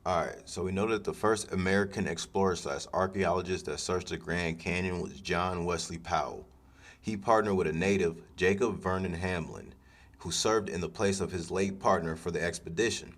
All right, so we know that the first American explorer slash archaeologist that searched the Grand Canyon was John Wesley Powell. He partnered with a native, Jacob Vernon Hamlin, who served in the place of his late partner for the expedition.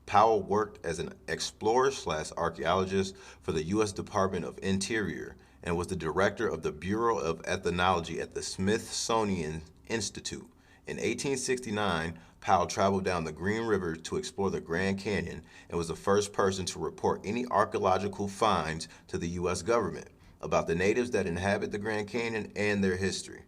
Powell worked as an explorer slash archaeologist for the U.S. Department of Interior and was the director of the Bureau of Ethnology at the Smithsonian Institute. In 1869, Powell traveled down the Green River to explore the Grand Canyon and was the first person to report any archaeological finds to the U.S. government about the natives that inhabit the Grand Canyon and their history.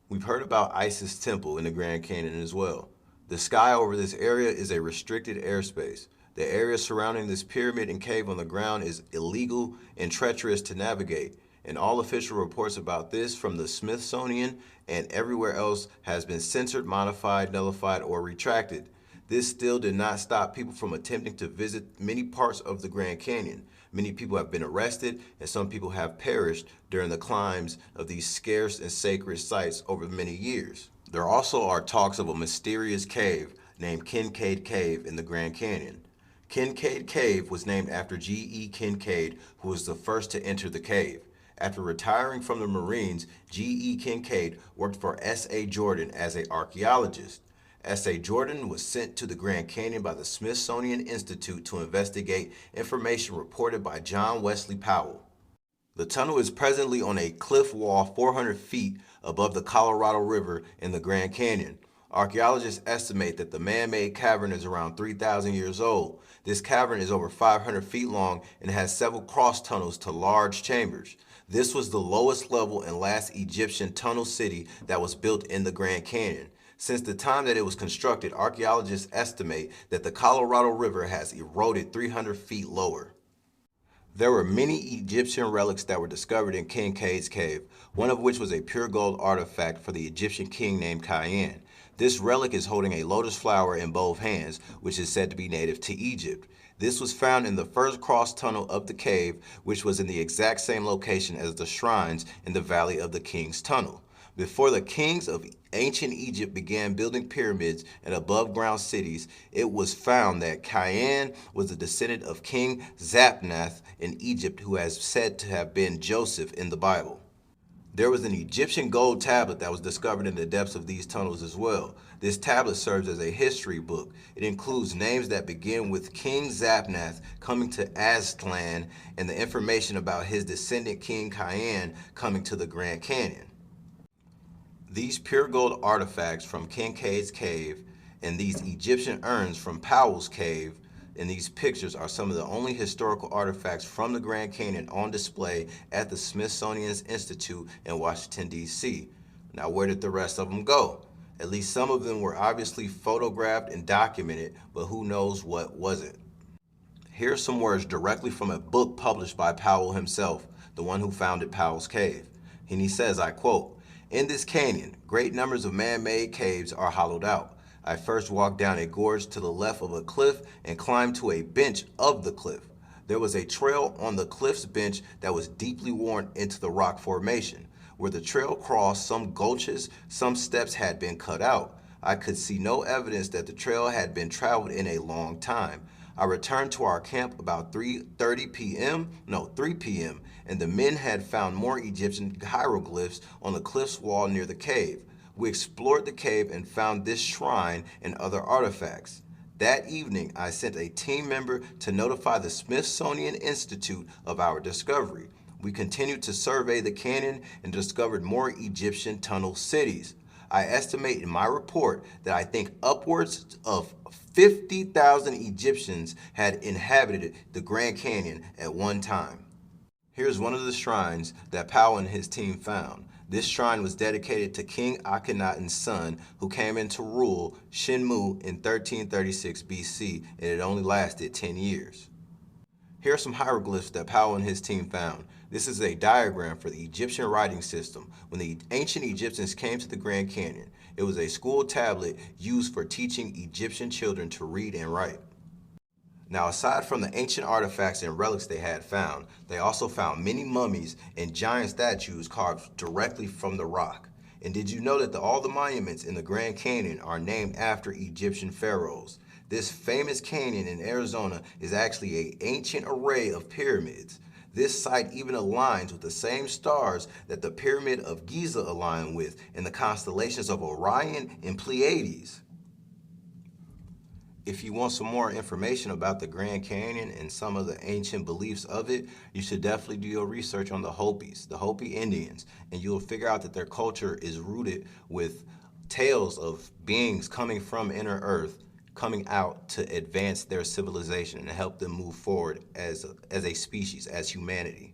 We've heard about Isis Temple in the Grand Canyon as well. The sky over this area is a restricted airspace. The area surrounding this pyramid and cave on the ground is illegal and treacherous to navigate, and all official reports about this from the Smithsonian and everywhere else has been censored, modified, nullified, or retracted. This still did not stop people from attempting to visit many parts of the Grand Canyon. Many people have been arrested, and some people have perished during the climbs of these scarce and sacred sites over many years. There also are talks of a mysterious cave named Kincaid Cave in the Grand Canyon. Kincaid Cave was named after G.E. Kincaid, who was the first to enter the cave. After retiring from the Marines, G.E. Kincaid worked for S.A. Jordan as an archaeologist. S.A. Jordan was sent to the Grand Canyon by the Smithsonian Institute to investigate information reported by John Wesley Powell. The tunnel is presently on a cliff wall 400 feet above the Colorado River in the Grand Canyon. Archaeologists estimate that the man-made cavern is around 3,000 years old. This cavern is over 500 feet long and has several cross tunnels to large chambers. This was the lowest level and last Egyptian tunnel city that was built in the Grand Canyon. Since the time that it was constructed, archaeologists estimate that the Colorado River has eroded 300 feet lower. There were many Egyptian relics that were discovered in Kincaid's cave, one of which was a pure gold artifact for the Egyptian king named Khayan. This relic is holding a lotus flower in both hands, which is said to be native to Egypt. This was found in the first cross tunnel of the cave, which was in the exact same location as the shrines in the Valley of the King's Tunnel. Before the kings of ancient Egypt began building pyramids and above-ground cities, it was found that Khayan was a descendant of King Zapnath in Egypt, who is said to have been Joseph in the Bible. There was an Egyptian gold tablet that was discovered in the depths of these tunnels as well. This tablet serves as a history book. It includes names that begin with King Zapnath coming to Aztlan and the information about his descendant King Khayan coming to the Grand Canyon. These pure gold artifacts from Kincaid's cave and these Egyptian urns from Powell's cave in these pictures are some of the only historical artifacts from the Grand Canyon on display at the Smithsonian Institute in Washington, D.C. Now, where did the rest of them go? At least some of them were obviously photographed and documented, but who knows what wasn't. Here's some words directly from a book published by Powell himself, the one who founded Powell's cave. And he says, I quote, "In this canyon, great numbers of man-made caves are hollowed out. I first walked down a gorge to the left of a cliff and climbed to a bench of the cliff. There was a trail on the cliff's bench that was deeply worn into the rock formation. Where the trail crossed some gulches, some steps had been cut out. I could see no evidence that the trail had been traveled in a long time. I returned to our camp about 3 p.m., and the men had found more Egyptian hieroglyphs on the cliff's wall near the cave. We explored the cave and found this shrine and other artifacts. That evening, I sent a team member to notify the Smithsonian Institute of our discovery. We continued to survey the canyon and discovered more Egyptian tunnel cities. I estimate in my report that I think upwards of 50,000 Egyptians had inhabited the Grand Canyon at one time." Here's one of the shrines that Powell and his team found. This shrine was dedicated to King Akhenaten's son, who came into rule Shinmu in 1336 BC, and it only lasted 10 years. Here are some hieroglyphs that Powell and his team found. This is a diagram for the Egyptian writing system. When the ancient Egyptians came to the Grand Canyon, it was a school tablet used for teaching Egyptian children to read and write. Now, aside from the ancient artifacts and relics they had found, they also found many mummies and giant statues carved directly from the rock. And did you know that all the monuments in the Grand Canyon are named after Egyptian pharaohs? This famous canyon in Arizona is actually an ancient array of pyramids. This site even aligns with the same stars that the Pyramid of Giza align with in the constellations of Orion and Pleiades. If you want some more information about the Grand Canyon and some of the ancient beliefs of it, you should definitely do your research on the Hopis, the Hopi Indians, and you'll figure out that their culture is rooted with tales of beings coming from inner earth, coming out to advance their civilization and help them move forward as a species, as humanity.